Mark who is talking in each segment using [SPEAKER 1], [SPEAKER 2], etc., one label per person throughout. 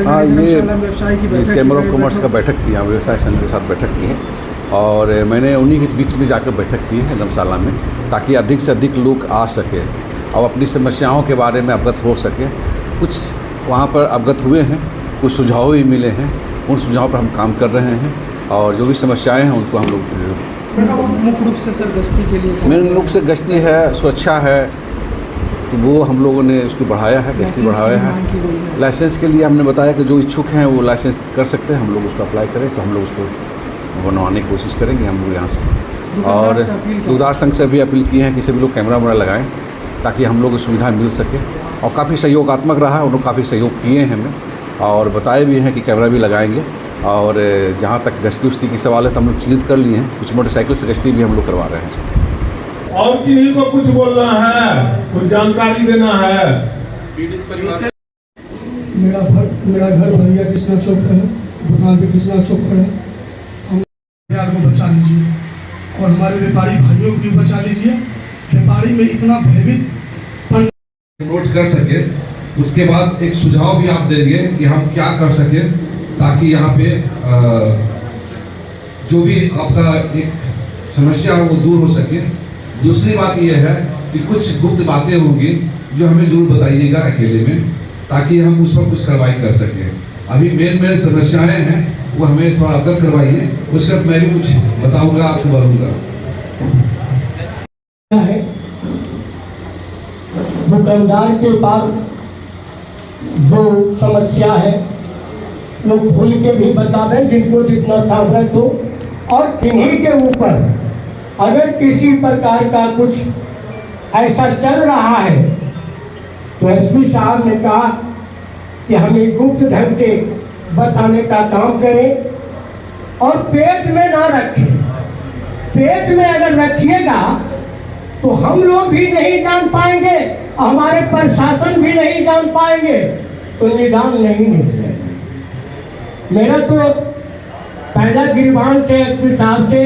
[SPEAKER 1] हाँ, ये chamber of commerce का बैठक किया, व्यवसाय संघ के साथ बैठक की है और मैंने उन्हीं के बीच में जाकर बैठक की है धर्मशाला में, ताकि अधिक से अधिक लोग आ सके और अपनी समस्याओं के बारे में अवगत हो सके। कुछ वहाँ पर अवगत हुए हैं, कुछ सुझाव भी मिले हैं, उन सुझावों पर हम काम कर रहे हैं और जो भी समस्याएं हैं उनको हम लोग
[SPEAKER 2] मुख्य रूप से सर गश्ती के लिए
[SPEAKER 1] मेन रूप से गश्ती है, सुरक्षा है, तो वो हम लोगों ने उसको बढ़ाया है, गश्ती बढ़ाया है। लाइसेंस के लिए हमने बताया कि जो इच्छुक हैं वो लाइसेंस कर सकते हैं, हम लोग उसको अप्लाई करें तो हम लोग उसको बनवाने की कोशिश करेंगे हम लोग यहाँ से। और दुकानदार संघ से भी अपील की है कि सभी लोग कैमरा वैमरा लगाएं ताकि हम लोग को सुविधा मिल सके, और काफ़ी सहयोगात्मक रहा है, उन्होंने काफ़ी सहयोग किए हैं हमें और बताए भी हैं कि कैमरा भी लगाएंगे। और जहाँ तक गश्ती उश्ती की सवाल है तो हम लोग चिन्हित कर लिए हैं, कुछ मोटरसाइकिल से गश्ती भी हम लोग करवा रहे हैं।
[SPEAKER 3] और किन्हीं को कुछ बोलना है, कुछ जानकारी देना है।
[SPEAKER 2] मेरा घर भैया कृष्णा चौक पर है, दुकान पे कृष्णा चौक पर है। हम यार को बचा लीजिए और हमारे व्यापारी भाइयों को भी बचा लीजिए। व्यापारी में इतना भयभीत
[SPEAKER 4] नोट कर सके, उसके बाद एक सुझाव भी आप देंगे कि हम क्या कर सके ताकि यहाँ पे जो भी आपका एक समस्या हो वो दूर हो सके। दूसरी बात यह है कि कुछ गुप्त बातें होंगी जो हमें जरूर बताइएगा अकेले में, ताकि हम उस पर कुछ कार्रवाई कर सकें। अभी मेन समस्याएं हैं वो हमें थोड़ा अवगत करवाइए, उसके बाद मैं भी कुछ बताऊंगा, आपको बोलूँगा।
[SPEAKER 5] दुकानदार के पास जो समस्या है वो खुल के भी बतावें, जिनको जितना सामर्थ्य हो, और किन्हीं के ऊपर अगर किसी प्रकार का कुछ ऐसा चल रहा है तो एसपी साहब ने कहा कि हमें गुप्त ढंग से बताने का काम करें और पेट में ना रखें। पेट में अगर रखिएगा तो हम लोग भी नहीं जान पाएंगे, हमारे प्रशासन भी नहीं जान पाएंगे, तो निदान नहीं निकलेगा। मेरा तो पहला गिरबान से एसपी साहब से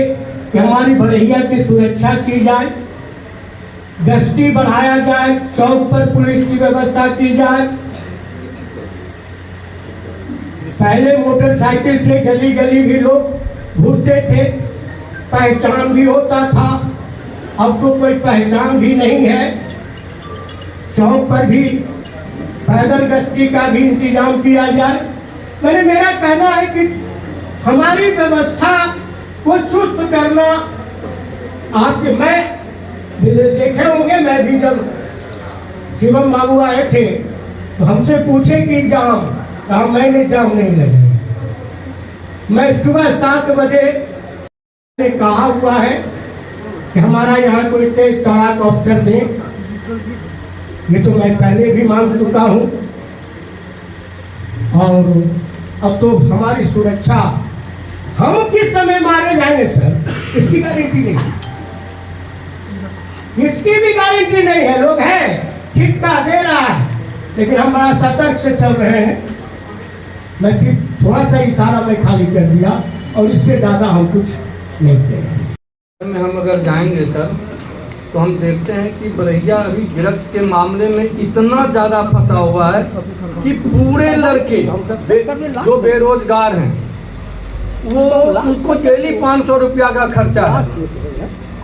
[SPEAKER 5] कि हमारी बड़हिया की सुरक्षा की जाए, गश्ती बढ़ाया जाए, चौक पर पुलिस की व्यवस्था की जाए। पहले मोटरसाइकिल से गली गली भी लोग घूमते थे, पहचान भी होता था, अब तो कोई पहचान भी नहीं है। चौक पर भी पैदल गश्ती का भी इंतजाम किया जाए। मैंने मेरा कहना है कि हमारी व्यवस्था को चुस्त करना। आपके मैं देखे होंगे, मैं भी जब शिवम बाबू आए थे तो हमसे पूछे कि जाम, कहा मैंने जाम नहीं लगे। मैं सुबह 7 बजे ने कहा हुआ है कि हमारा यहाँ कोई तेज तड़ाक अफसर दें, ये तो मैं पहले भी मांग चुका हूँ। और अब तो हमारी सुरक्षा, हम किस समय मारे जाएंगे सर, इसकी गारंटी नहीं, इसकी भी गारंटी नहीं है। लोग हैं, छिटका दे रहा है, लेकिन हम बड़ा सतर्क से चल रहे हैं। मैं सिर्फ थोड़ा सा इशारा में खाली कर दिया और इससे ज्यादा हम कुछ नहीं करेंगे।
[SPEAKER 6] हम अगर जाएंगे सर तो हम देखते हैं कि बड़हिया अभी ड्रग्स के मामले में इतना ज़्यादा फंसा हुआ है कि पूरे लड़के जो बेरोजगार हैं वो उसको डेली 500 रुपया का खर्चा है,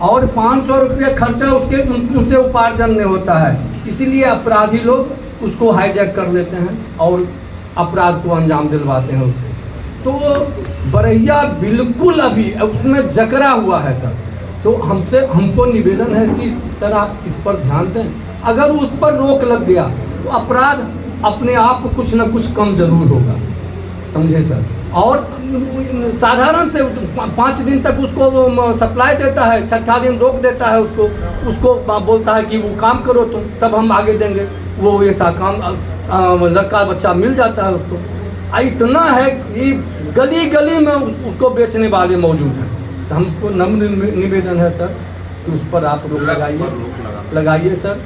[SPEAKER 6] और 500 रुपया खर्चा उनसे उपार्जन नहीं होता है। इसीलिए अपराधी लोग उसको हाईजैक कर लेते हैं और अपराध को अंजाम दिलवाते हैं उससे। तो बड़हिया बिल्कुल अभी उसमें जकड़ा हुआ है सर। तो हमको निवेदन है कि सर आप इस पर ध्यान दें। अगर उस पर रोक लग गया तो अपराध अपने आप कुछ न कुछ कम जरूर होगा, समझे सर। और साधारण से 5 दिन तक उसको सप्लाई देता है, 6ठा दिन रोक देता है उसको बोलता है कि वो काम करो तुम, तब हम आगे देंगे। वो ऐसा काम लड़का बच्चा मिल जाता है उसको। इतना है कि गली गली में उसको बेचने वाले मौजूद हैं। तो हमको नम्र निवेदन है सर कि उस पर आप रोक लगाइए सर।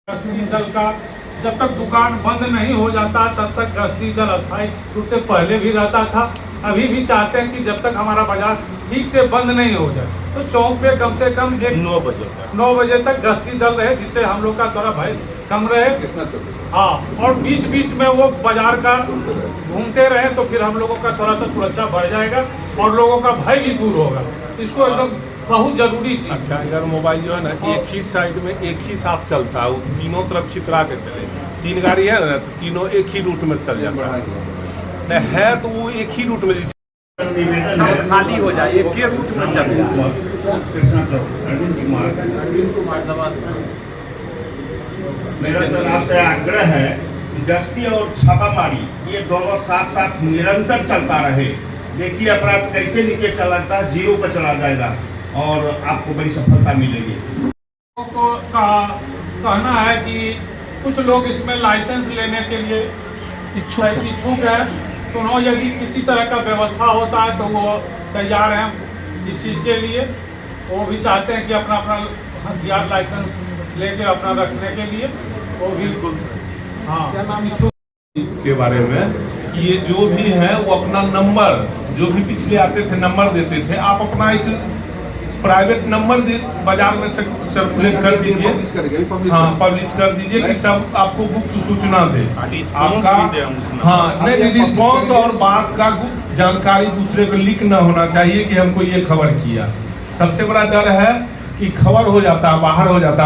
[SPEAKER 3] गश्ती दल का जब तक दुकान बंद नहीं हो जाता तब तक गश्ती दल अस्थायी रूप से पहले भी रहता था,
[SPEAKER 7] अभी भी चाहते हैं कि जब तक हमारा बाजार ठीक से बंद नहीं हो जाए तो चौक पे कम से कम 9 बजे तक गश्ती दल रहे, जिससे हम लोग का थोड़ा भय कम रहे। हाँ, और बीच बीच में वो बाजार का घूमते रहे तो फिर हम लोगों का थोड़ा सा सुरक्षा बढ़ जाएगा और लोगों का भय भी दूर होगा। इसको एकदम बहुत जरूरी चीज।
[SPEAKER 3] अच्छा, अगर मोबाइल जो है ना एक ही साइड में एक ही साथ चलता है, वो तीनों तरफ छितरा के चले, 3 गाड़ी है ना तो तीनों एक ही रूट में चल जाता है तो वो एक ही रूट में
[SPEAKER 8] सब खाली हो जाए, एक ही रूट में चल
[SPEAKER 9] मेरा सर आपसे आग्रह है कि गश्ती और छापामारी ये दोनों साथ साथ निरंतर चलता रहे। देखिए अपराध कैसे नीचे चलाता है, 0 पर चला जाएगा और आपको बड़ी सफलता मिलेगी।
[SPEAKER 7] को कहना है कि कुछ लोग इसमें लाइसेंस लेने के लिए इच्छुक है, तो उन्होंने यदि किसी तरह का व्यवस्था होता है तो वो तैयार हैं इस चीज़ के लिए। वो भी चाहते हैं कि अपना अपना हथियार लाइसेंस लेके अपना रखने के लिए वो भी हाँ इच्छुक
[SPEAKER 3] के बारे में कि ये जो भी है वो अपना नंबर, जो भी पिछले आते थे नंबर देते थे, आप अपना एक प्राइवेट नंबर बाजार में सर्कुलेट कर दीजिए, हाँ पब्लिश कर दीजिए कि सब आपको गुप्त सूचना दे आपका, हाँ नहीं रिस्पॉन्स और बात का गुप्त जानकारी दूसरे को लीक ना होना चाहिए कि हमको ये खबर किया। सबसे बड़ा डर है कि खबर हो जाता, बाहर हो जाता,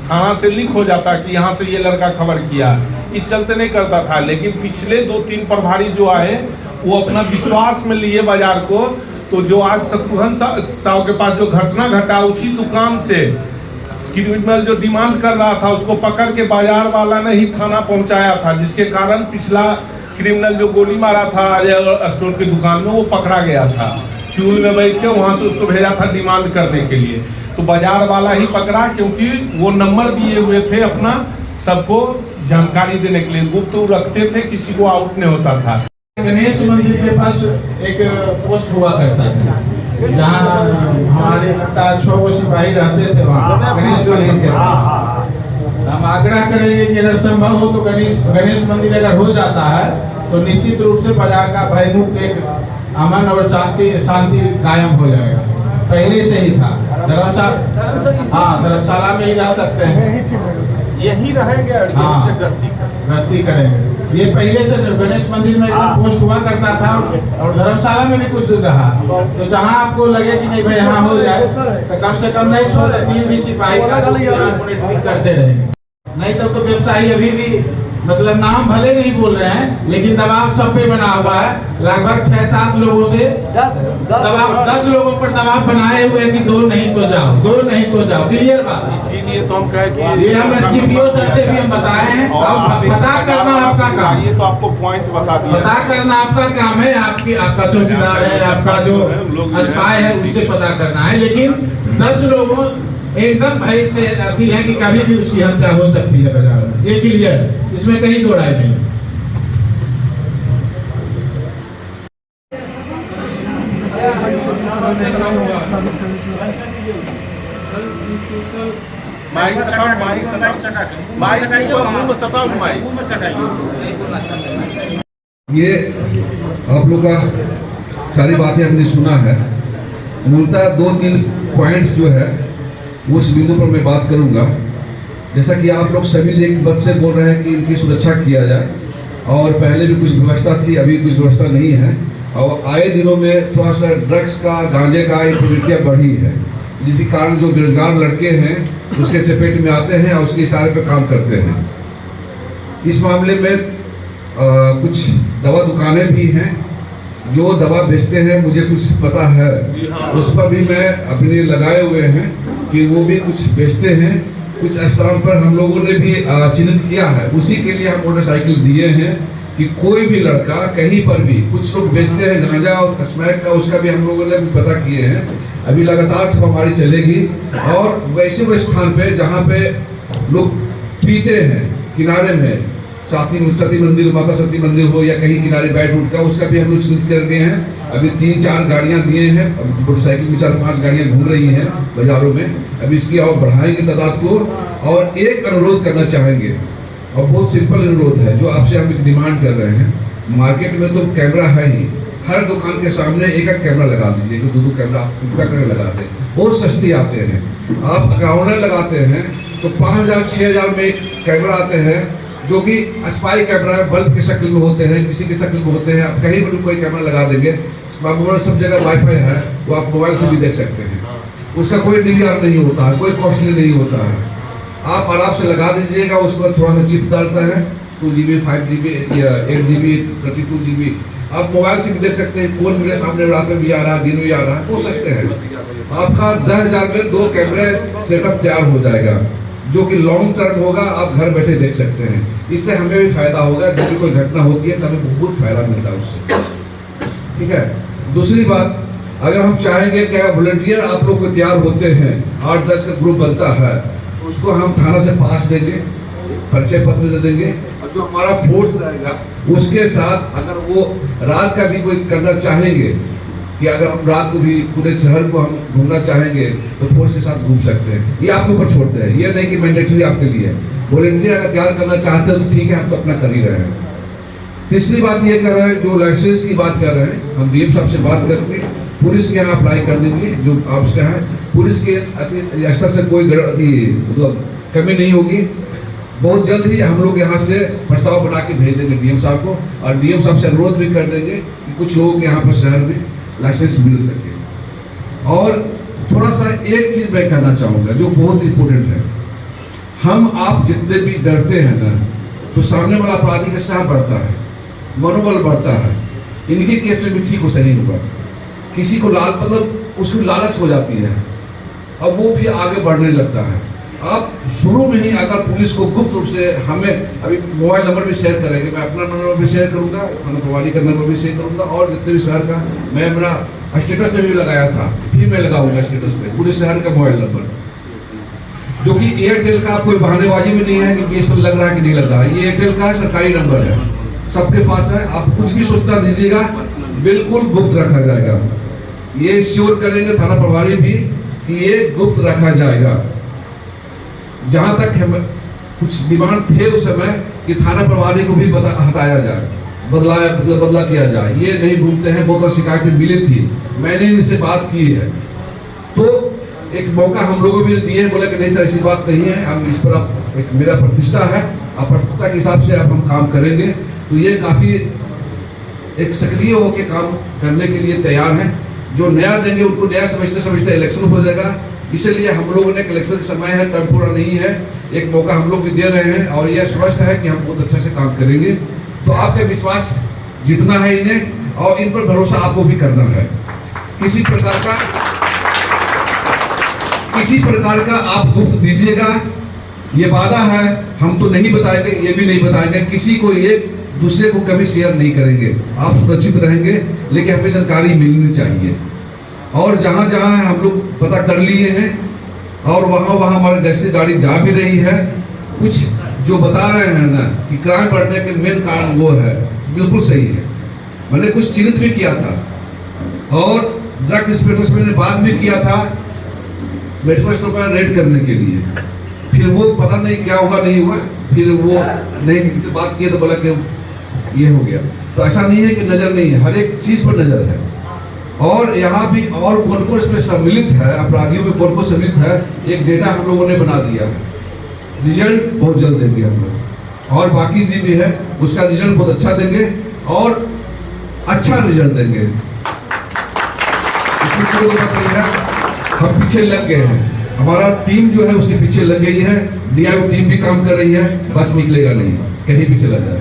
[SPEAKER 3] थाना से लीक हो जाता कि यहाँ से ये लड़का खबर किया, इस चलते नहीं करता था। लेकिन पिछले 2-3 प्रभारी जो आए वो अपना विश्वास में लिए बाजार को, तो जो आज शत्रुघ्न साहु के पास जो घटना घटा उसी दुकान से क्रिमिनल जो डिमांड कर रहा था उसको पकड़ के बाजार वाला ने ही थाना पहुंचाया था, जिसके कारण पिछला क्रिमिनल जो गोली मारा था अजय स्टोर की दुकान में वो पकड़ा गया था। फ्यूल में बैठ के वहां से उसको भेजा था डिमांड करने के लिए, तो बाजार वाला ही पकड़ा क्योंकि वो नंबर दिए हुए थे अपना सबको जानकारी देने के लिए, गुप्त रखते थे, किसी को आउट नहीं होता था।
[SPEAKER 10] गणेश मंदिर के पास एक पोस्ट हुआ करता था जहाँ हमारे लगता है 6 गो सिपाही रहते थे वहाँ गणेश मंदिर के पास। हम आग्रह करेंगे कि अगर संभव हो तो गणेश मंदिर अगर हो जाता है तो निश्चित रूप से बाजार का भयमुक्त एक अमन और शांति कायम हो जाएगा। पहले से ही था धर्मशाला में ही रह सकते हैं,
[SPEAKER 3] यही रहेंगे,
[SPEAKER 10] गश्ती करेंगे। ये पहले से गणेश मंदिर में एकदम पोस्ट हुआ करता था और धर्मशाला में भी कुछ दूर रहा, तो जहाँ आपको लगे कि नहीं भाई यहाँ हो जाए तो कम से कम नहीं छोड़े 3 भी सिपाही का मॉनिटरिंग करते रहेंगे। नहीं तो व्यवसायी अभी भी मतलब नाम भले नहीं बोल रहे हैं लेकिन दबाव सब पे बना हुआ है। लगभग 6-7 लोगों से दबाव 10 लोगों पर दबाव बनाए हुए कि 2 नहीं तो जाओ, क्लियर बात।
[SPEAKER 3] इसीलिए तो हम कहे कि
[SPEAKER 10] ये हम एसडीपीओ सर से भी हम बताए हैं, पता करना आपका काम,
[SPEAKER 3] ये तो आपको पॉइंट बता दिया,
[SPEAKER 10] पता करना आपका काम है, आपका चौकीदार है, आपका जो स्पाई है उससे पता करना है। लेकिन 10 लोगों एकदम भय से रहती है कि कभी भी उसकी हत्या हो सकती है बाजार में, ये क्लियर, इसमें कहीं दो राय नहीं।
[SPEAKER 4] ये आप लोग का सारी बातें हमने सुना है। मूलतः 2-3 पॉइंट्स जो है उस बिंदु पर मैं बात करूंगा। जैसा कि आप लोग सभी लेखबद्ध से बोल रहे हैं कि इनकी सुरक्षा किया जाए, और पहले भी कुछ व्यवस्था थी, अभी कुछ व्यवस्था नहीं है, और आए दिनों में थोड़ा सा ड्रग्स का, गांजे का एक प्रवृत्तियाँ बढ़ी है, जिसके कारण जो बेरोजगार लड़के हैं उसके चपेट में आते हैं और उसके इशारे पर काम करते हैं। इस मामले में कुछ दवा दुकानें भी हैं जो दवा बेचते हैं, मुझे कुछ पता है, उस पर भी मैं अपने लगाए हुए हैं कि वो भी कुछ बेचते हैं। कुछ स्थान पर हम लोगों ने भी चिन्हित किया है, उसी के लिए हम मोटरसाइकिल दिए हैं कि कोई भी लड़का कहीं पर भी, कुछ लोग बेचते हैं गांजा और स्मैक का, उसका भी हम लोगों ने भी पता किए हैं। अभी लगातार छापामारी चलेगी और वैसे स्थान पे जहाँ पे लोग पीते हैं किनारे में, सती मंदिर, माता सती मंदिर हो या कहीं किनारे बैठ उठ का, उसका भी हम लोग चिन्हित कर दिए हैं। अभी 3-4 गाड़ियां दिए हैं, मोटरसाइकिल में 4-5 गाड़ियां घूम रही हैं बाजारों में। अभी इसकी और बढ़ाएंगे तादाद को। और एक अनुरोध करना चाहेंगे, और बहुत सिंपल अनुरोध है जो आपसे हम डिमांड कर रहे हैं। मार्केट में तो कैमरा है ही, हर दुकान के सामने एक एक कैमरा लगा दीजिए, कि 2-2 कैमरा कृपया करके लगाते हैं, बहुत सस्ती आते हैं। आप ऑनलाइन लगाते हैं तो 5,000-6,000 में कैमरा आते हैं, जो कि स्पाई कैमरा बल्ब की शक्ल में होते हैं, किसी की शक्ल में होते हैं। आप कहीं पर कोई कैमरा लगा देंगे, मोबाइल सब जगह वाईफाई है, वो आप मोबाइल से भी देख सकते हैं। उसका कोई DVR नहीं होता है, कोई कॉस्टली नहीं होता है। आप आराम से लगा दीजिएगा, उसको थोड़ा सा चिप डालता है, 2 GB 5 GB या 8 GB 32 GB। आप मोबाइल से भी देख सकते हैं, फोन मेरे सामने रात में भी आ रहा है, दिन में भी आ रहा है, वो सस्ते हैं। आपका 10,000 में 2 कैमरे सेटअप तैयार हो जाएगा, जो कि लॉन्ग टर्म होगा, आप घर बैठे देख सकते हैं। इससे हमें भी फायदा होगा, जब भी कोई घटना होती है तो हमें बहुत फायदा मिलता है उससे, ठीक है। दूसरी बात, अगर हम चाहेंगे कि वॉलंटियर आप लोग को तैयार होते हैं, 8-10 का ग्रुप बनता है, तो उसको हम थाना से पास देंगे, परिचय पत्र दे देंगे, और जो हमारा फोर्स रहेगा उसके साथ अगर वो रात का भी कोई करना चाहेंगे, कि अगर हम रात को भी पूरे शहर को हम घूमना चाहेंगे तो फोर्स के साथ घूम सकते हैं। ये आपके ऊपर छोड़ते हैं, ये नहीं कि मैंडेटरी आपके लिए है। वॉलंटियर अगर तैयार करना चाहते हैं तो ठीक है, हम तो अपना कर ही रहे हैं। तीसरी बात ये कर रहे हैं, जो लाइसेंस की बात कर रहे हैं, हम DM साहब से बात करके पुलिस के यहाँ अप्लाई कर दीजिए, जो आपका है पुलिस के स्तर से कोई मतलब कमी नहीं होगी। बहुत जल्द ही हम लोग यहाँ से प्रस्ताव बना के भेज देंगे DM साहब को, और DM साहब से अनुरोध भी कर देंगे कि कुछ लोगों के यहाँ पर शहर में लाइसेंस मिल सके। और थोड़ा सा एक चीज मैं कहना चाहूँगा जो बहुत इंपॉर्टेंट है, हम आप जितने भी डरते हैं ना, तो सामने वाला अपराधी का साह बढ़ता है, मनोबल बढ़ता है। इनके केस में भी ठीक हो सही होगा, किसी को मतलब उसकी लालच हो जाती है, अब वो भी आगे बढ़ने लगता है। आप शुरू में ही अगर पुलिस को गुप्त रूप से, हमें अभी मोबाइल नंबर भी शेयर करेंगे, मैं अपना नंबर भी शेयर करूंगा, थाना प्रभारी का नंबर भी शेयर करूंगा, और जितने भी शहर का मैं मेरा स्टेटस में भी लगाया था, फिर मैं लगाऊंगा स्टेटस पे पूरे शहर का मोबाइल नंबर, जो कि एयरटेल का कोई बहानेबाजी में नहीं है कि BSNL लग रहा है कि नहीं लग रहा है। ये एयरटेल का सरकारी नंबर है, सबके पास है। आप कुछ भी सूचना दीजिएगा, बिल्कुल गुप्त रखा जाएगा। ये श्योर करेंगे थाना प्रभारी भी कि ये गुप्त रखा जाएगा। जहां तक हम कुछ डिमांड थे उस समय कि थाना प्रभारी को भी हटाया जाए, बदला किया जाए, ये नहीं घूमते हैं। बहुत शिकायतें मिली थी, मैंने इनसे बात की है, तो एक मौका हम लोगों भी दिए, बोले कि नहीं सर ऐसी बात नहीं है, हम इस पर अब एक मेरा प्रतिष्ठा है, अब प्रतिष्ठा के हिसाब से अब हम काम करेंगे। तो ये काफी एक सक्रिय होकर काम करने के लिए तैयार हैं। जो नया देंगे उनको नया समझते समझते इलेक्शन हो जाएगा, इसलिए हम लोगों ने इलेक्शन समय है, टर्म पूरा नहीं है, एक मौका हम लोग भी दे रहे हैं, और यह स्पष्ट है कि हम बहुत अच्छा से काम करेंगे। तो आपका विश्वास जितना है इन्हें, और इन पर भरोसा आपको भी करना है। किसी प्रकार का आप गुप्त दीजिएगा, ये वादा है, हम तो नहीं बताएंगे, ये भी नहीं बताएंगे, किसी को ये दूसरे को कभी शेयर नहीं करेंगे। आप सुरक्षित रहेंगे, लेकिन हमें जानकारी मिलनी चाहिए। और जहां जहां हम लोग पता कर लिए हैं, और वहां हमारी गश्ती गाड़ी जा भी रही है। कुछ जो बता रहे हैं ना कि क्राइम बढ़ने के मेन कारण वो है, बिल्कुल सही है। मैंने कुछ चिन्हित भी किया था, और ड्रग इंस्पेक्टर से मैंने बात भी किया था मेडिकल स्टोर पर रेड करने के लिए। फिर वो पता नहीं क्या हुआ नहीं हुआ, फिर वो नहीं किसी से बात किया तो बोला कि ये हो गया। तो ऐसा नहीं है कि नजर नहीं है, हर एक चीज पर नजर है। और यहाँ भी और कौन कौन इसमें सम्मिलित है, अपराधियों में कौन कौन सम्मिलित है, एक डेटा हम लोगों ने बना दिया है। रिजल्ट बहुत जल्द देंगे हम लोग, और बाकी जी भी है उसका रिजल्ट बहुत अच्छा देंगे, और अच्छा रिजल्ट देंगे। हम पीछे लग गए हैं, हमारा टीम जो है उसके पीछे लग गई है, DIO टीम भी काम कर रही है, बस निकलेगा नहीं, कहीं भी चला जाए,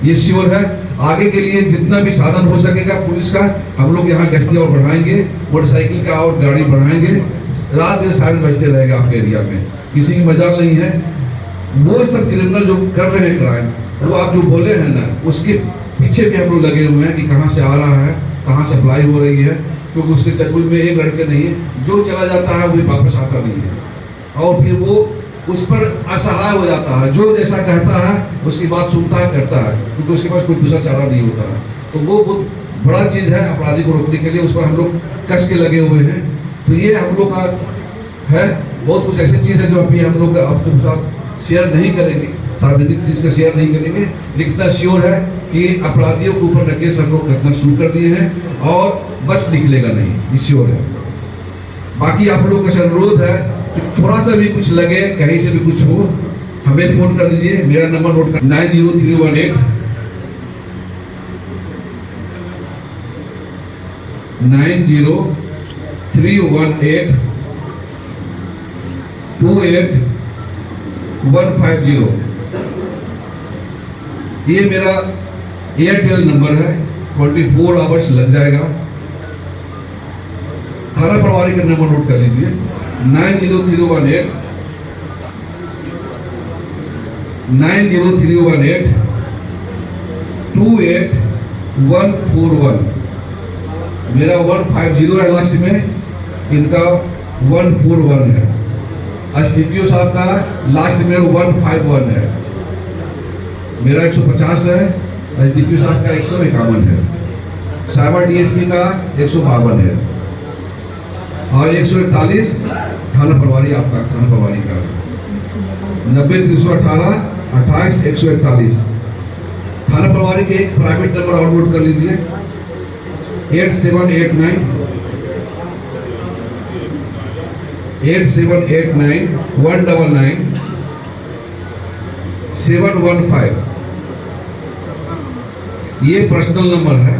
[SPEAKER 4] ये श्योर है। आगे के लिए जितना भी साधन हो सकेगा पुलिस का, हम लोग यहाँ गश्ती और बढ़ाएंगे, मोटरसाइकिल का और गाड़ी बढ़ाएंगे, रात दिन साइड बजते रहेगा आपके एरिया में, किसी की मजाल नहीं है। वो सब क्रिमिनल जो कर रहे हैं क्राइम, वो आप जो बोले हैं ना, उसके पीछे भी हम लोग लगे हुए हैं कि कहाँ से आ रहा है, कहाँ से अप्लाई हो रही है, क्योंकि उसके चक्कुल में एक लड़के नहीं है, जो चला जाता है वही वापस आता नहीं है, और फिर वो उस पर असहाय हो जाता है। जो जैसा कहता है उसकी बात सुनता है, करता है, क्योंकि उसके पास कोई दूसरा चारा नहीं होता है। तो वो बहुत बड़ा चीज़ है अपराधी को रोकने के लिए, उस पर हम लोग कस के लगे हुए हैं। तो ये हम लोग का है, बहुत कुछ ऐसी चीज़ है जो अभी हम लोग आपके साथ शेयर नहीं करेंगे, सार्वजनिक चीज़ का शेयर नहीं करेंगे, लेकिन इतना श्योर है कि अपराधियों के ऊपर केस हम लोग करना शुरू कर दिए हैं और बच निकलेगा नहीं, श्योर है। बाकी आप लोगों का अनुरोध है कि थोड़ा सा भी कुछ लगे, कहीं से भी कुछ हो, हमें फोन कर दीजिए। मेरा नंबर नोट कर 90318 28150। ये मेरा एयरटेल नंबर है, 24 आवर्स लग जाएगा। थाना प्रभारी का नंबर नोट कर लीजिए 90318 28141। मेरा 150 है लास्ट में, इनका 141 है। एसडीपीओ साहब का लास्ट में 151 है। मेरा 150 है, एसडीपीओ साहब का 151 है, साइबर डीएसपी का 152 है और 141 थाना प्रभारी आपका, थाना प्रभारी का 90-318 28-141। थाना प्रभारी के एक प्राइवेट नंबर और नोट कर लीजिए 8789 199 715। ये पर्सनल नंबर है,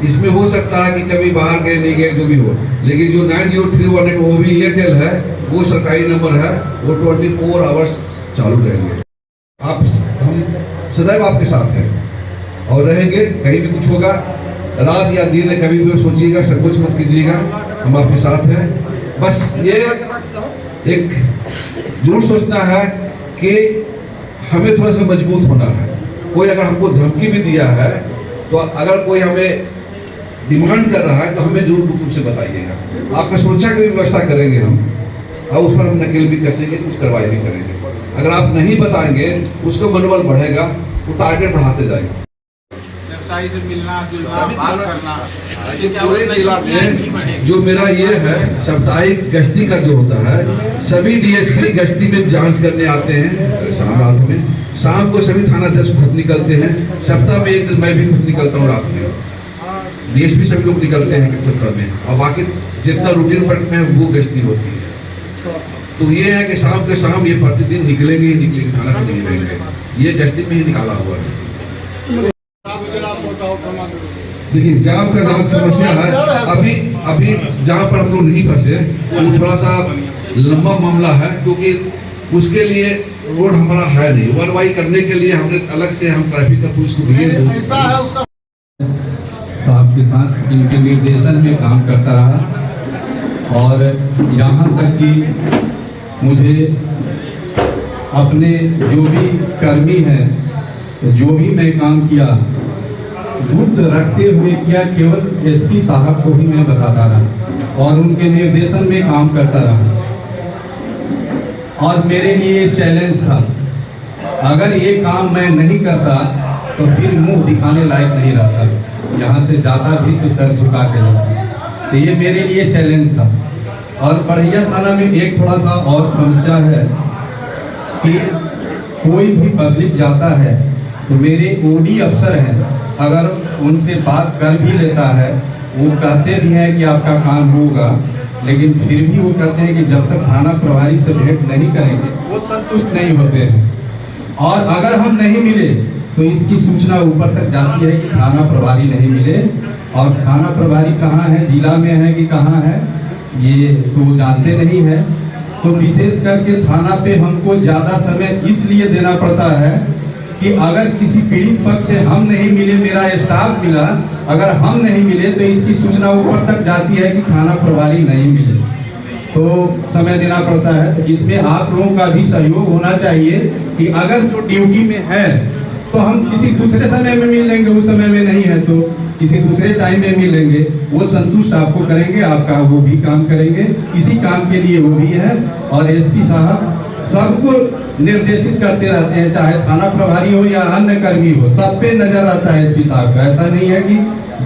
[SPEAKER 4] इसमें हो सकता है कि कभी बाहर गए नहीं गए जो भी हो, लेकिन जो 90318 वो भी एयरटेल है, वो सरकारी नंबर है, वो 24 आवर्स चालू रहेंगे। हम सदैव आपके साथ हैं और रहेंगे। कहीं भी कुछ होगा, रात या दिन में कभी भी सोचिएगा, संकोच मत कीजिएगा, हम आपके साथ हैं। बस ये एक जरूर सोचना है कि हमें थोड़ा सा मजबूत होना है। कोई अगर हमको धमकी भी दिया है, तो अगर कोई हमें डिमांड कर रहा है तो हमें जरूर रूप से बताइएगा। आपका सुरक्षा की व्यवस्था करेंगे हम, और उस पर हम नकेल भी कसेंगे, कुछ कार्रवाई भी करेंगे। अगर आप नहीं बताएंगे, उसका मनोबल बढ़ेगा, वो टारगेट बढ़ाते जाएगा।
[SPEAKER 10] व्यवसायी से मिलना जुलना, बात करना,
[SPEAKER 4] पूरे जिला में जो मेरा ये है साप्ताहिक गश्ती का जो होता है, सभी डीएसपी गश्ती में जांच करने आते हैं शाम रात में। शाम को सभी थानाध्यक्ष खुद निकलते हैं, सप्ताह में एक दिन मैं भी खुद निकलता हूँ रात में। डीएसपी सभी लोग निकलते हैं सप्ताह में, और बाकी जितना रूटीन वर्क में वो गश्ती होती है। तो ये है कि शाम के शाम ये प्रतिदिन निकलेंगे ही निकलेंगे, थाना में नहीं रहेंगे, ये गश्ती में ही निकाला हुआ है। देखिए जाम का जहाँ समस्या है, अभी जहाँ पर हम लोग नहीं फंसे वो थोड़ा सा लंबा मामला है, क्योंकि उसके लिए रोड हमारा है नहीं। 1Y करने के लिए हमने अलग से हम ट्रैफिक का पुलिस को दिए
[SPEAKER 6] साहब के साथ इनके निर्देशन में काम करता रहा, और यहाँ तक कि मुझे अपने जो भी कर्मी हैं, जो भी मैं काम किया, गुप्त रखते हुए किया, केवल एसपी साहब को ही मैं बताता रहा और उनके निर्देशन में काम करता रहा। और मेरे लिए चैलेंज था, अगर ये काम मैं नहीं करता तो फिर मुंह दिखाने लायक नहीं रहता, यहाँ से जाता भी तो सर झुका के जाता। तो ये मेरे लिए चैलेंज था। और बढ़िया थाना में एक थोड़ा सा और समस्या है कि कोई भी पब्लिक जाता है तो मेरे ओडी अफसर हैं, अगर उनसे बात कर भी लेता है, वो कहते भी हैं कि आपका काम होगा, लेकिन फिर भी वो कहते हैं कि जब तक थाना प्रभारी से भेंट नहीं करेंगे वो संतुष्ट नहीं होते हैं। और अगर हम नहीं मिले तो इसकी सूचना ऊपर तक जाती है कि थाना प्रभारी नहीं मिले, और थाना प्रभारी कहाँ है, जिला में है कि कहाँ है, ये तो जानते नहीं है। तो विशेष करके थाना पे हमको ज़्यादा समय इसलिए देना पड़ता है कि अगर किसी पीड़ित पक्ष से हम नहीं मिले, मेरा स्टाफ मिला, अगर हम नहीं मिले तो इसकी सूचना ऊपर तक जाती है कि थाना प्रभारी नहीं मिले, तो समय देना पड़ता है। तो इसमें आप लोगों का भी सहयोग होना चाहिए कि अगर जो ड्यूटी में है तो हम किसी दूसरे समय में मिल लेंगे, उस समय में नहीं है तो किसी दूसरे टाइम में मिल लेंगे, वो संतुष्ट आपको करेंगे, आपका वो भी काम करेंगे। इसी काम के लिए वो भी है। और एसपी साहब सबको निर्देशित करते रहते हैं, चाहे थाना प्रभारी हो या अन्य कर्मी हो, सब पे नजर आता है एसपी साहब का। ऐसा नहीं है कि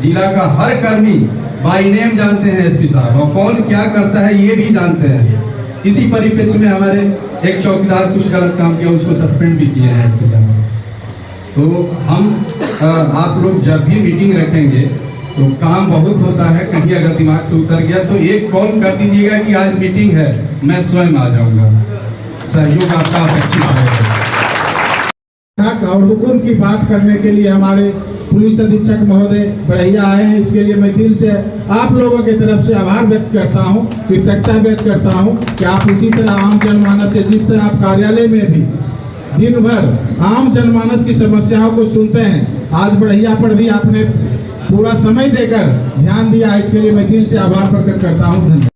[SPEAKER 6] जिला का हर कर्मी बाई नेम जानते हैं एसपी साहब, और कौन क्या करता है ये भी जानते हैं। इसी परिप्रेक्ष्य में हमारे एक चौकीदार कुछ गलत काम किया, उसको सस्पेंड भी किए हैं एसपी साहब।
[SPEAKER 11] तो हम आप लोग जब भी मीटिंग रखेंगे तो काम बहुत होता है, कहीं अगर दिमाग से उतर गया तो एक कॉल कर दीजिएगा कि आज मीटिंग है, मैं स्वयं आ जाऊंगा। सहयोग आपका अपेक्षित है।
[SPEAKER 10] और हुकुम की बात करने के लिए हमारे पुलिस अधीक्षक महोदय बढ़ैया आए हैं, इसके लिए मैं दिल से आप लोगों की तरफ से आभार व्यक्त करता हूं, कृतज्ञता व्यक्त करता हूं कि आप इसी तरह आम जनमानस से, जिस तरह आप कार्यालय में भी दिन भर आम जनमानस की समस्याओं को सुनते हैं, आज बढ़ैया पर भी आपने पूरा समय देकर ध्यान दिया, इसके लिए मैं दिल से आभार प्रकट करता हूं। धन्यवाद।